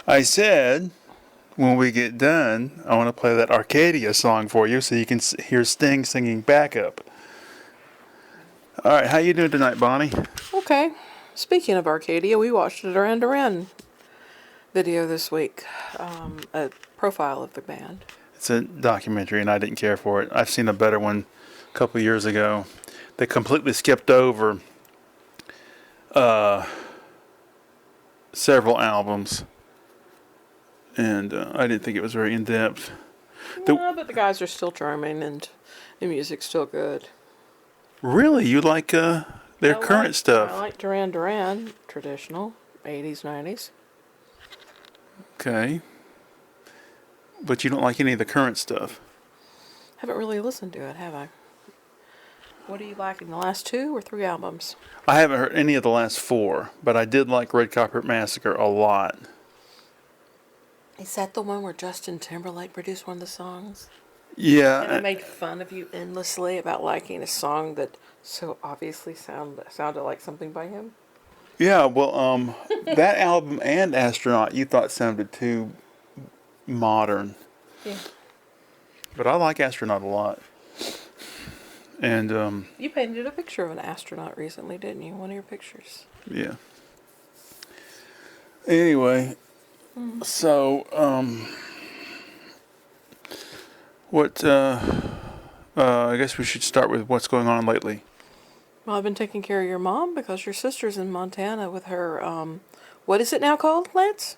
I said when we get done, I want to play that Arcadia song for you so you can hear Sting singing backup. All right, how you doing tonight, Bonnie? Okay. Speaking of Arcadia, we watched a Duran Duran video this week, a profile of the band. It's a documentary, and I didn't care for it. I've seen a better one a couple years ago. They completely skipped over uh, several albums, and I didn't think it was very in depth. But the guys are still charming and the music's still good. Really, you like their current stuff? I like Duran Duran, traditional, 80s, 90s. Okay, but you don't like any of the current stuff. Haven't really listened to it, have I? What do you like in the last 2 or 3 albums? I haven't heard any of the last 4, but I did like Red Carpet Massacre a lot. Is that the one where Justin Timberlake produced one of the songs? Yeah. And I made fun of you endlessly about liking a song that so obviously sounded like something by him. Yeah, well, that album and Astronaut you thought sounded too modern. Yeah. But I like Astronaut a lot. And, You painted a picture of an astronaut recently, didn't you? One of your pictures. yeah. Anyway, so, I guess we should start with what's going on lately. Well, I've been taking care of your mom because your sister's in Montana with her, what is it now called, Lance?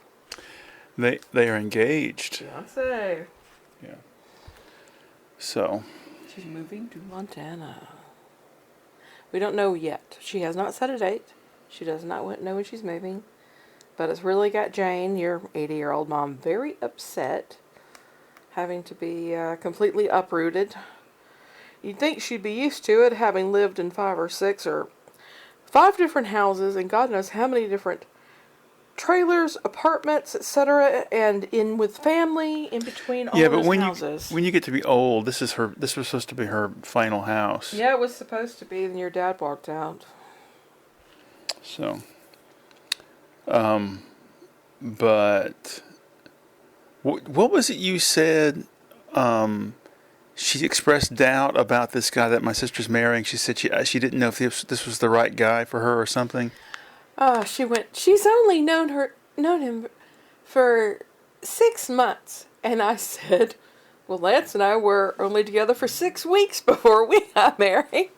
They are engaged. Beyonce. Yeah. So. She's moving to Montana. We don't know yet. She has not set a date. She does not know when she's moving. But it's really got Jane, your 80-year-old mom, very upset, having to be completely uprooted. You'd think she'd be used to it, having lived in 5 or 6 or 5 different houses and God knows how many different trailers, apartments, etc., and in with family in between all those houses. When you get to be old, this was supposed to be her final house. Yeah, it was supposed to be. Then your dad walked out. So, but what was it you said? She expressed doubt about this guy that my sister's marrying. She said she didn't know if this was the right guy for her or something. She's only known him for 6 months. And I said, well, Lance and I were only together for 6 weeks before we got married.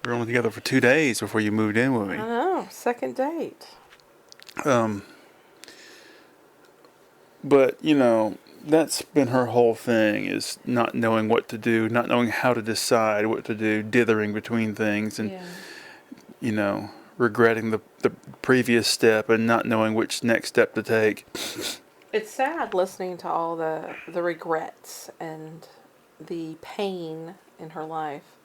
We were only together for 2 days before you moved in with me. I know, second date. But, that's been her whole thing, is not knowing what to do, not knowing how to decide what to do, dithering between things, and, regretting the previous step and not knowing which next step to take. It's sad listening to all the regrets and the pain in her life.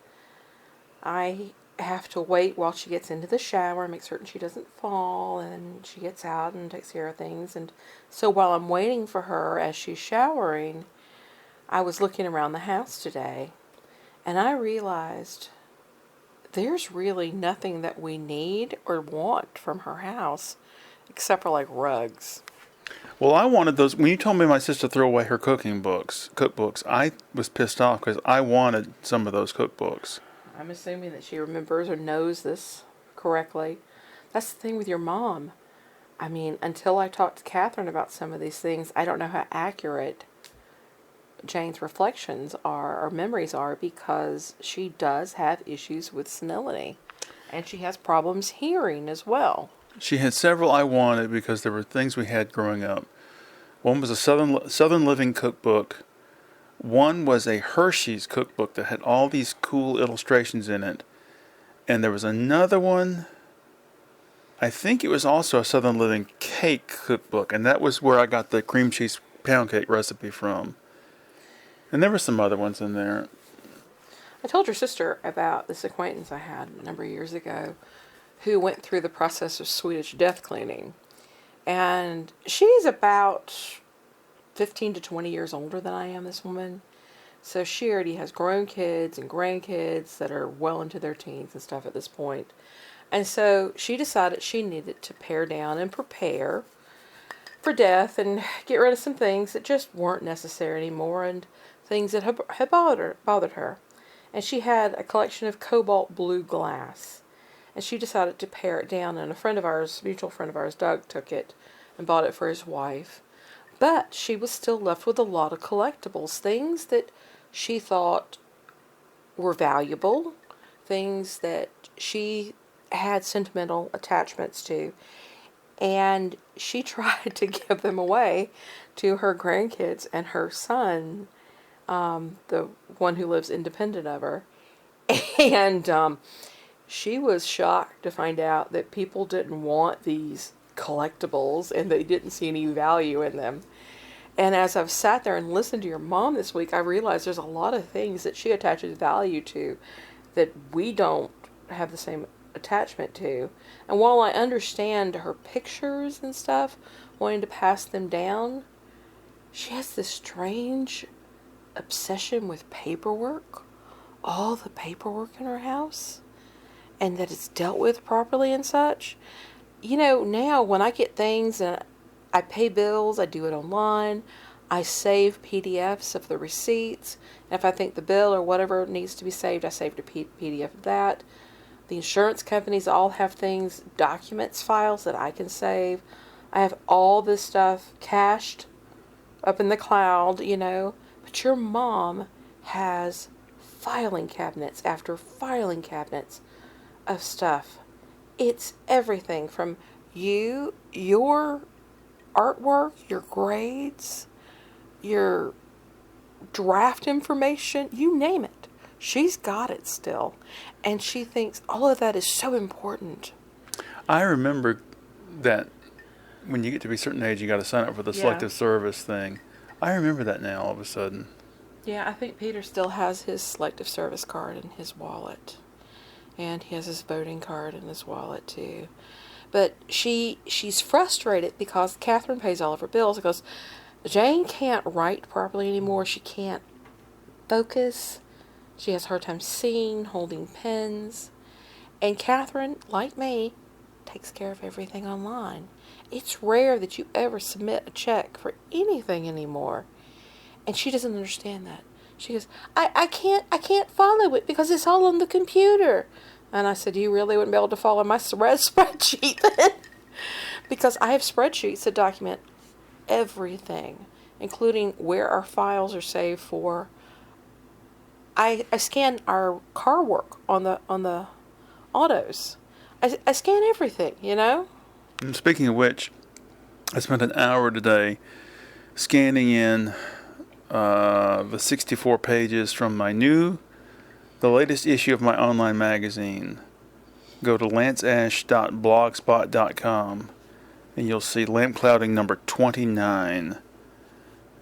I have to wait while she gets into the shower and make certain she doesn't fall, and she gets out and takes care of things. And so while I'm waiting for her as she's showering, I was looking around the house today, and I realized there's really nothing that we need or want from her house except for like rugs. Well, I wanted those. When you told me my sister threw away her cookbooks, I was pissed off because I wanted some of those cookbooks. I'm assuming that she remembers or knows this correctly. That's the thing with your mom. I mean, until I talked to Catherine about some of these things, I don't know how accurate Jane's reflections are or memories are, because she does have issues with senility. And she has problems hearing as well. She had several I wanted because there were things we had growing up. One was a Southern Living cookbook. One was a Hershey's cookbook that had all these cool illustrations in it. And there was another one, I think it was also a Southern Living cake cookbook. And that was where I got the cream cheese pound cake recipe from. And there were some other ones in there. I told your sister about this acquaintance I had a number of years ago who went through the process of Swedish death cleaning. And she's about 15 to 20 years older than I am, this woman. So she already has grown kids and grandkids that are well into their teens and stuff at this point. And so she decided she needed to pare down and prepare for death and get rid of some things that just weren't necessary anymore and things that had bothered her. And she had a collection of cobalt blue glass. And she decided to pare it down, and a friend of ours, mutual friend of ours, Doug, took it and bought it for his wife. But she was still left with a lot of collectibles, things that she thought were valuable, things that she had sentimental attachments to. And she tried to give them away to her grandkids and her son, the one who lives independent of her. And she was shocked to find out that people didn't want these collectibles and they didn't see any value in them. And as I've sat there and listened to your mom this week, I realized there's a lot of things that she attaches value to that we don't have the same attachment to. And while I understand her pictures and stuff, wanting to pass them down, she has this strange obsession with paperwork. All the paperwork in her house. And that it's dealt with properly and such. You know, now when I get things and I pay bills, I do it online. I save PDFs of the receipts. And if I think the bill or whatever needs to be saved, I save a PDF of that. The insurance companies all have things, documents, files that I can save. I have all this stuff cached up in the cloud, you know. But your mom has filing cabinets after filing cabinets of stuff. It's everything from you, your artwork, your grades, your draft information, you name it. She's got it still. And she thinks all of that is so important. I remember that when you get to be a certain age, you got to sign up for the selective service thing. I remember that now all of a sudden. Yeah, I think Peter still has his selective service card in his wallet. And he has his voting card in his wallet too. But she's frustrated because Catherine pays all of her bills because Jane can't write properly anymore. She can't focus. She has a hard time seeing, holding pens. And Catherine, like me, takes care of everything online. It's rare that you ever submit a check for anything anymore. And she doesn't understand that. She goes, I can't follow it because it's all on the computer. And I said, you really wouldn't be able to follow my spreadsheet then? Because I have spreadsheets that document everything, including where our files are saved for. I scan our car work on the autos. I scan everything, you know? And speaking of which, I spent an hour today scanning in the 64 pages from the latest issue of my online magazine. Go to lanceash.blogspot.com and you'll see Lamp Clouding number 29.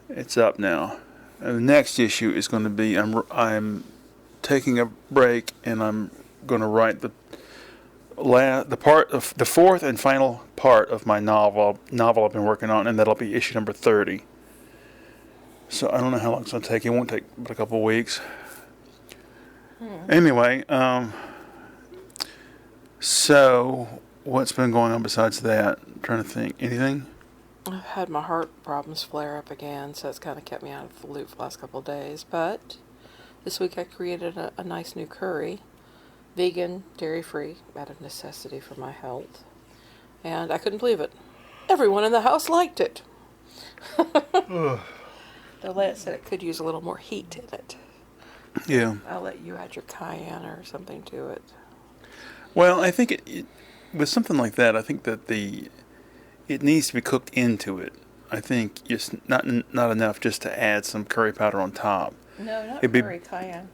It's up now. And the next issue is going to be, I'm taking a break and I'm going to write the fourth and final part of my novel I've been working on, and that'll be issue number 30. So I don't know how long it's going to take. It won't take but a couple of weeks. Anyway, so what's been going on besides that? I'm trying to think. Anything? I've had my heart problems flare up again, so it's kind of kept me out of the loop the last couple of days. But this week I created a nice new curry. Vegan, dairy-free, out of necessity for my health. And I couldn't believe it. Everyone in the house liked it. Though Lance said it could use a little more heat in it. Yeah. I'll let you add your cayenne or something to it. Well, I think it with something like that, I think that it needs to be cooked into it. I think it's not enough just to add some curry powder on top. No, not cayenne.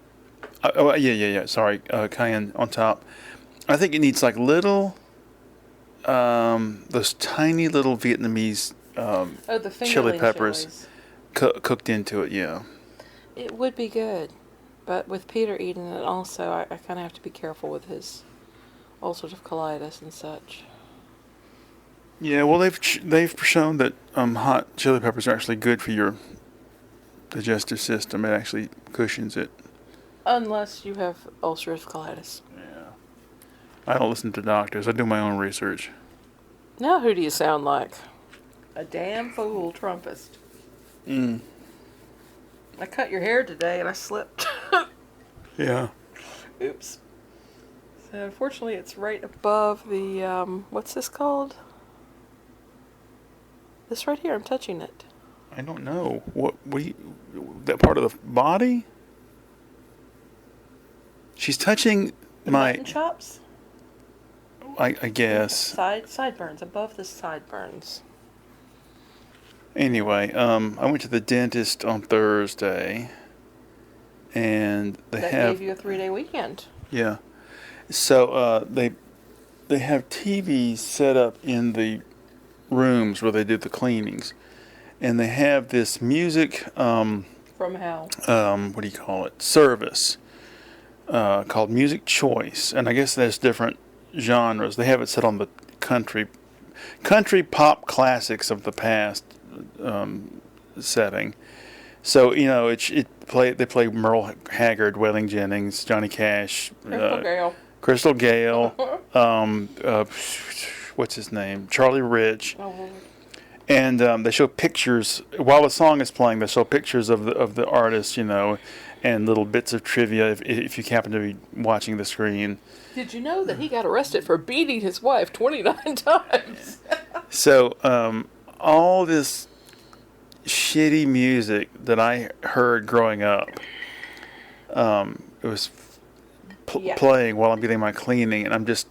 Yeah. Sorry, cayenne on top. I think it needs like little, those tiny little Vietnamese the chili peppers chilies. Cooked into it. Yeah. It would be good, but with Peter eating it also, I kind of have to be careful with his ulcerative colitis and such. Yeah. Well, they've shown that hot chili peppers are actually good for your digestive system. It actually cushions it. Unless you have ulcerative colitis. Yeah. I don't listen to doctors. I do my own research. Now who do you sound like? A damn fool Trumpist. Mm. I cut your hair today and I slipped. Yeah. Oops. So unfortunately it's right above the, what's this called? This right here, I'm touching it. I don't know. What that part of the body? She's touching The my, mutton chops? I guess. Sideburns, above the sideburns. Anyway, I went to the dentist on Thursday, and That gave you a 3-day weekend. Yeah. So they have TVs set up in the rooms where they do the cleanings, and they have this music. From hell. What do you call it? Service called Music Choice, and I guess there's different genres. They have it set on the country pop classics of the past setting. So they play Merle Haggard, Waylon Jennings, Johnny Cash, Crystal Gale, what's his name, Charlie Rich. Oh. And they show pictures while the song is playing. They show pictures of the artist, and little bits of trivia if you happen to be watching the screen. Did you know that he got arrested for beating his wife 29 times? So all this shitty music that I heard growing up, it was playing while I'm getting my cleaning, and I'm just,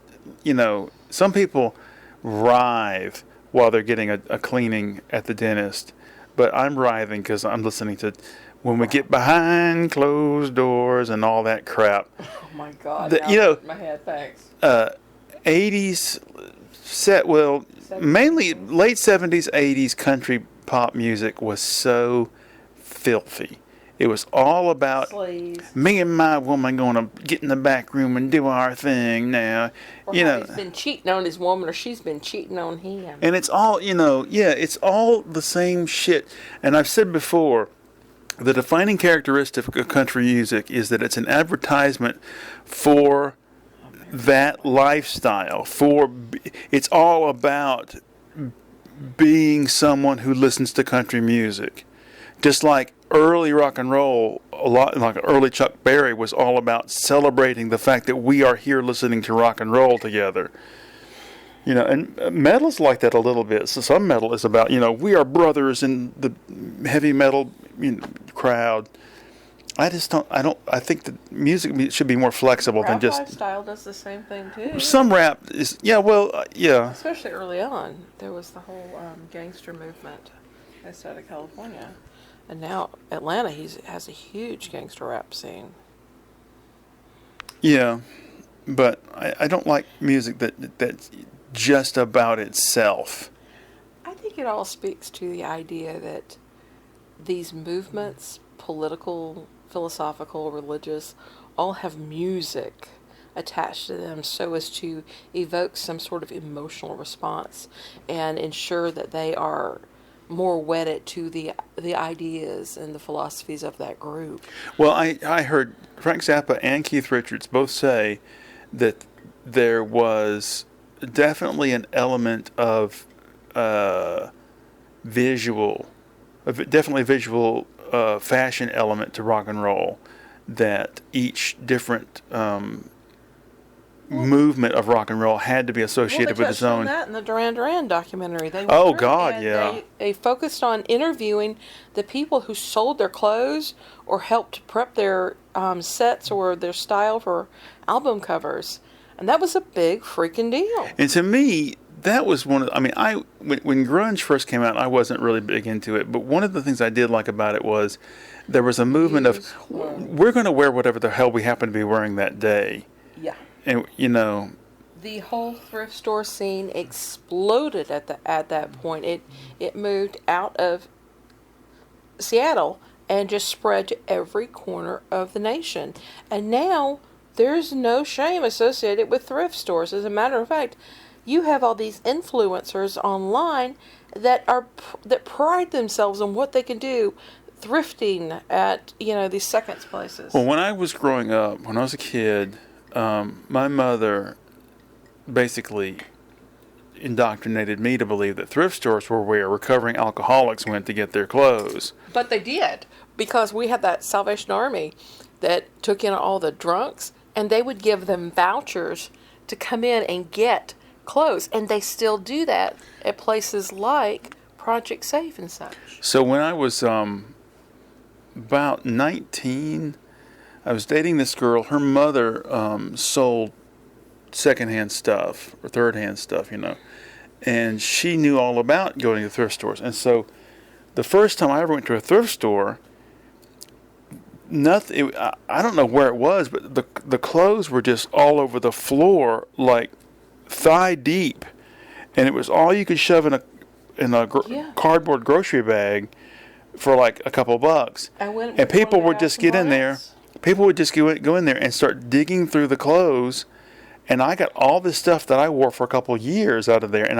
some people writhe while they're getting a cleaning at the dentist, but I'm writhing because I'm listening to When We Get Behind Closed Doors and all that crap. Oh my God! My head, thanks. 80s mainly late 70s, 80s country pop music was so filthy. It was all about me and my woman going to get in the back room and do our thing now. Or he's been cheating on his woman, or she's been cheating on him. And it's all, it's all the same shit. And I've said before, the defining characteristic of country music is that it's an advertisement for that lifestyle. It's all about being someone who listens to country music. Just like early rock and roll, a lot like early Chuck Berry was all about celebrating the fact that we are here listening to rock and roll together. And metal's like that a little bit. So some metal is about, we are brothers in the heavy metal crowd. I think that music should be more flexible than just. Rap style does the same thing too. Some rap is, yeah. Especially early on, there was the whole gangster movement outside of California, and now Atlanta has a huge gangster rap scene. Yeah, but I don't like music that's just about itself. I think it all speaks to the idea that these movements, political, philosophical, religious, all have music attached to them so as to evoke some sort of emotional response and ensure that they are more wedded to the ideas and the philosophies of that group. Well, I heard Frank Zappa and Keith Richards both say that there was definitely an element of visual fashion element to rock and roll, that each different movement of rock and roll had to be associated with its own. They touched on that in the Duran Duran documentary. They focused on interviewing the people who sold their clothes or helped prep their sets or their style for album covers, and that was a big freaking deal. And to me, that was one of. When grunge first came out, I wasn't really big into it. But one of the things I did like about it was there was a movement of we're going to wear whatever the hell we happen to be wearing that day. Yeah. And the whole thrift store scene exploded at that point. It moved out of Seattle and just spread to every corner of the nation. And now there's no shame associated with thrift stores. As a matter of fact, you have all these influencers online that pride themselves on what they can do thrifting at these seconds places. Well, when I was growing up, when I was a kid, my mother basically indoctrinated me to believe that thrift stores were where recovering alcoholics went to get their clothes. But they did, because we had that Salvation Army that took in all the drunks, and they would give them vouchers to come in and get clothes, and they still do that at places like Project Safe and such. So when I was about 19, I was dating this girl. Her mother sold secondhand stuff or thirdhand stuff, and she knew all about going to thrift stores. And so the first time I ever went to a thrift store, I don't know where it was, but the clothes were just all over the floor, like thigh deep, and it was all you could shove in a cardboard grocery bag for like a couple bucks. And people would just get in there. People would just go in there and start digging through the clothes, and I got all this stuff that I wore for a couple of years out of there, and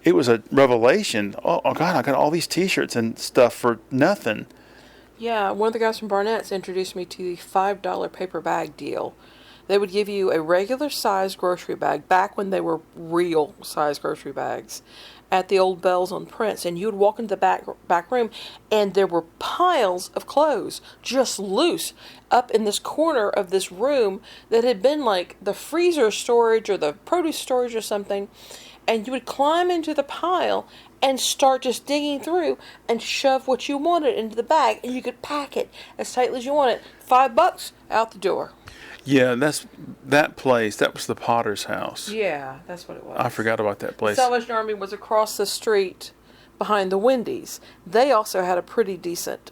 it was a revelation. Oh God, I got all these T-shirts and stuff for nothing. Yeah, one of the guys from Barnett's introduced me to the $5 paper bag deal. They would give you a regular size grocery bag, back when they were real size grocery bags, at the old Bells on Prince, and you would walk into the back room, and there were piles of clothes just loose up in this corner of this room that had been like the freezer storage or the produce storage or something, and you would climb into the pile and start just digging through and shove what you wanted into the bag, and you could pack it as tightly as you wanted. $5 out the door. Yeah, that place. That was the Potter's house. Yeah, that's what it was. I forgot about that place. Salvation Army was across the street behind the Wendy's. They also had a pretty decent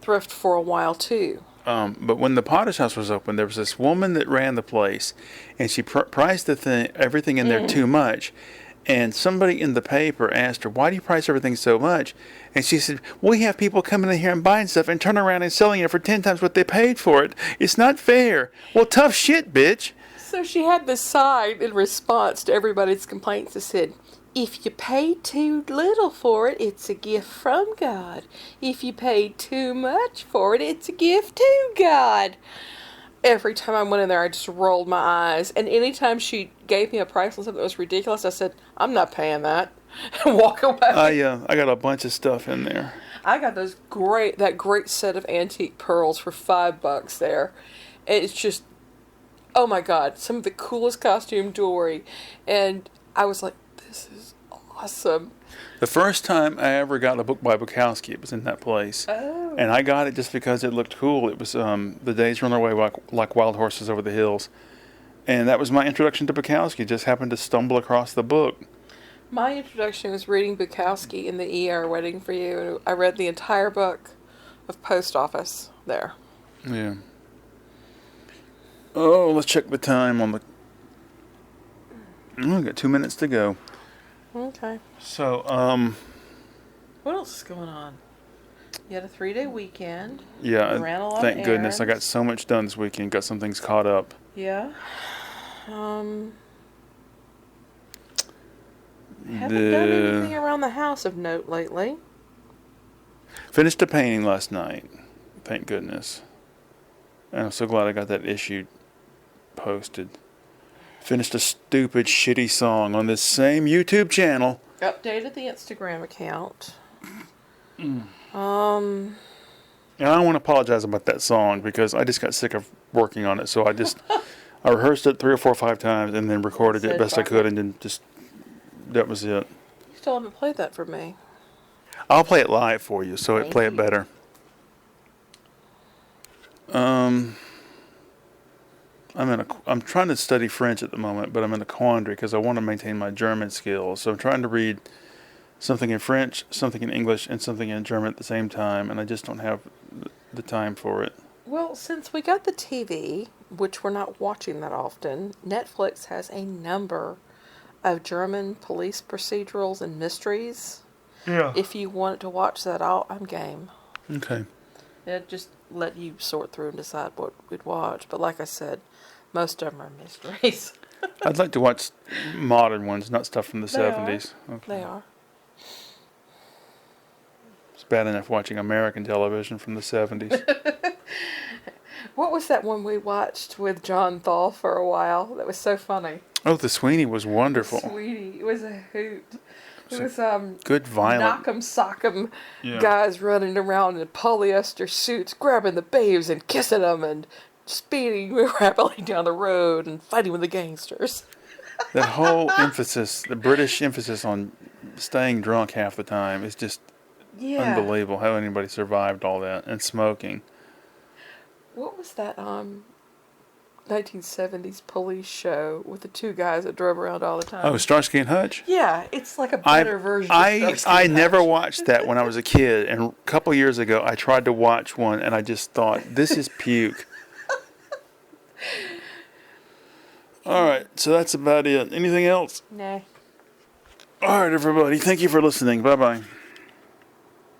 thrift for a while too. But when the Potter's house was open, there was this woman that ran the place, and she priced everything in there too much. And somebody in the paper asked her, "Why do you price everything so much?" And she said, "We have people coming in here and buying stuff and turn around and selling it for 10 times what they paid for it. It's not fair." Well, tough shit, bitch. So she had this sign in response to everybody's complaints that said, "If you paid too little for it, it's a gift from God. If you paid too much for it, it's a gift to God." Every time I went in there, I just rolled my eyes. And anytime she gave me a price on something that was ridiculous, I said, "I'm not paying that," and walk away. I got a bunch of stuff in there. I got that great set of antique pearls for $5 there. It's just, oh my God, some of the coolest costume jewelry. And I was like, this is awesome. The first time I ever got a book by Bukowski, it was in that place. Oh. And I got it just because it looked cool. It was The Days Run Away like Wild Horses Over the Hills. And that was my introduction to Bukowski. Just happened to stumble across the book. My introduction was reading Bukowski in the ER Waiting for You. And I read the entire book of Post Office there. Yeah. Oh, let's check the time on the... Oh, we got 2 minutes to go. Okay. So, what else is going on? You had a 3-day weekend. Yeah, you ran a lot thank of goodness. I errands. got so much done this weekend. Got some things caught up. Yeah. Haven't done anything around the house of note lately. Finished a painting last night. Thank goodness. And I'm so glad I got that issue posted. Finished a stupid, shitty song on this same YouTube channel. Updated the Instagram account. And I don't want to apologize about that song because I just got sick of working on it. So I rehearsed it 3 or 4 or 5 times and then recorded it best I could, and then that was it. You still haven't played that for me. I'll play it live for you so Thank play it you. better. I'm trying to study French at the moment, but I'm in a quandary because I want to maintain my German skills. So I'm trying to read something in French, something in English, and something in German at the same time, and I just don't have the time for it. Well, since we got the TV, which we're not watching that often, Netflix has a number of German police procedurals and mysteries. Yeah. If you want to watch that, I'm game. Okay. It'd just let you sort through and decide what we'd watch. But like I said, most of them are mysteries. I'd like to watch modern ones, not stuff from the They are. 70s. Okay. They are. It's bad enough watching American television from the 70s. What was that one we watched with John Thaw for a while? That was so funny. Oh, the Sweeney was wonderful. Sweetie, it was a hoot. It So was good violent. knock'em sock'em Yeah. guys running around in polyester suits, grabbing the babes and kissing them, and speeding rapidly down the road and fighting with the gangsters. That whole emphasis, the British emphasis on staying drunk half the time is just Yeah. unbelievable how anybody survived all that. And smoking. What was that 1970s police show with the two guys that drove around all the time? Oh, Starsky and Hutch? Yeah, it's like a better version of Starsky I and never Hutch. watched that when I was a kid, and a couple years ago I tried to watch one, and I just thought, this is puke. All right, so that's about it. Anything else? Nah. All right, everybody. Thank you for listening. Bye-bye.